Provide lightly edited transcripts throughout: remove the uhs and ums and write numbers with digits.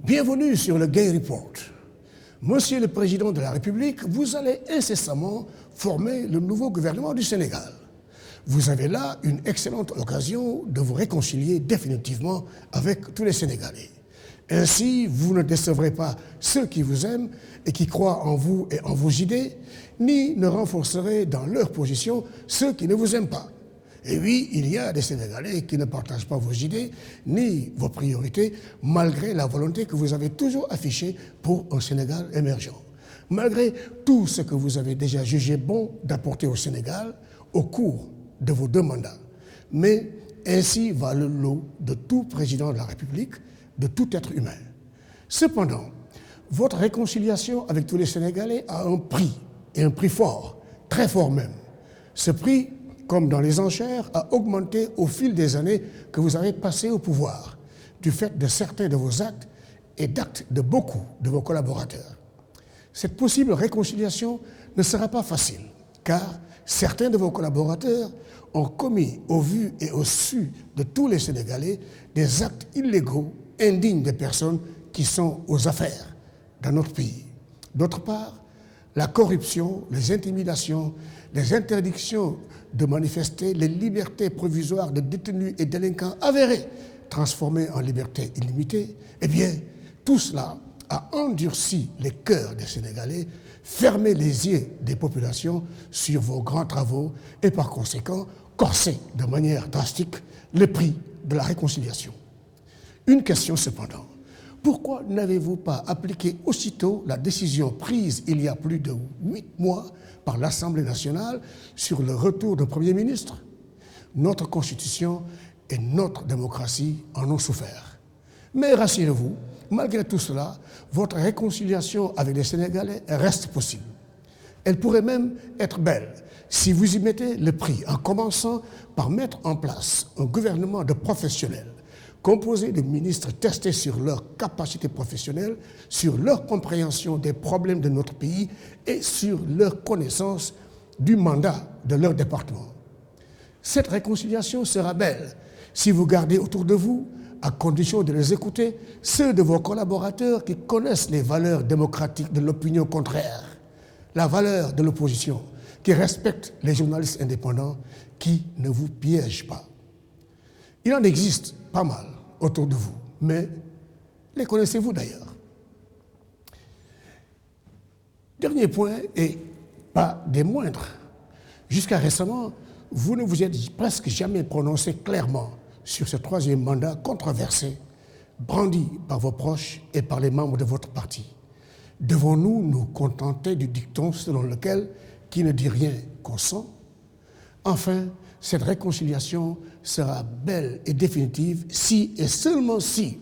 Bienvenue sur le Gay Report. Monsieur le Président de la République, vous allez incessamment former le nouveau gouvernement du Sénégal. Vous avez là une excellente occasion de vous réconcilier définitivement avec tous les Sénégalais. Ainsi, vous ne décevrez pas ceux qui vous aiment et qui croient en vous et en vos idées, ni ne renforcerez dans leur position ceux qui ne vous aiment pas. Et oui, il y a des Sénégalais qui ne partagent pas vos idées ni vos priorités, malgré la volonté que vous avez toujours affichée pour un Sénégal émergent. Malgré tout ce que vous avez déjà jugé bon d'apporter au Sénégal au cours de vos 2 mandats. Mais ainsi va le lot de tout président de la République, de tout être humain. Cependant, votre réconciliation avec tous les Sénégalais a un prix, et un prix fort, très fort même. Ce prix, comme dans les enchères, a augmenté au fil des années que vous avez passées au pouvoir, du fait de certains de vos actes et d'actes de beaucoup de vos collaborateurs. Cette possible réconciliation ne sera pas facile, car certains de vos collaborateurs ont commis au vu et au su de tous les Sénégalais des actes illégaux, indignes des personnes qui sont aux affaires dans notre pays. D'autre part, la corruption, les intimidations, les interdictions de manifester, les libertés provisoires de détenus et délinquants avérés, transformés en liberté illimitée, eh bien, tout cela a endurci les cœurs des Sénégalais, fermé les yeux des populations sur vos grands travaux et par conséquent corsé de manière drastique le prix de la réconciliation. Une question cependant. Pourquoi n'avez-vous pas appliqué aussitôt la décision prise il y a plus de 8 mois par l'Assemblée nationale sur le retour du Premier ministre? Notre Constitution et notre démocratie en ont souffert. Mais rassurez-vous, malgré tout cela, votre réconciliation avec les Sénégalais reste possible. Elle pourrait même être belle si vous y mettez le prix, en commençant par mettre en place un gouvernement de professionnels composé de ministres testés sur leur capacité professionnelle, sur leur compréhension des problèmes de notre pays et sur leur connaissance du mandat de leur département. Cette réconciliation sera belle si vous gardez autour de vous, à condition de les écouter, ceux de vos collaborateurs qui connaissent les valeurs démocratiques de l'opinion contraire, la valeur de l'opposition, qui respectent les journalistes indépendants, qui ne vous piègent pas. Il en existe pas mal autour de vous, mais les connaissez-vous d'ailleurs? Dernier point, et pas des moindres. Jusqu'à récemment, vous ne vous êtes presque jamais prononcé clairement sur ce 3e mandat controversé, brandi par vos proches et par les membres de votre parti. Devons-nous nous contenter du dicton selon lequel qui ne dit rien consent? Enfin, cette réconciliation sera belle et définitive si et seulement si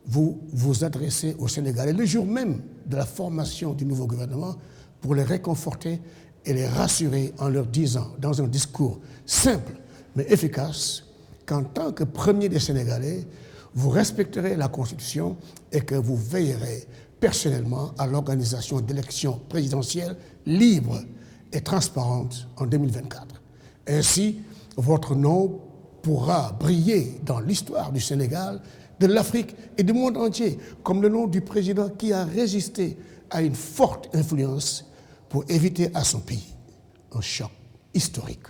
vous vous adressez aux Sénégalais le jour même de la formation du nouveau gouvernement pour les réconforter et les rassurer en leur disant, dans un discours simple mais efficace, qu'en tant que premier des Sénégalais, vous respecterez la Constitution et que vous veillerez personnellement à l'organisation d'élections présidentielles libres et transparentes en 2024. Ainsi, votre nom pourra briller dans l'histoire du Sénégal, de l'Afrique et du monde entier comme le nom du président qui a résisté à une forte influence pour éviter à son pays un choc historique.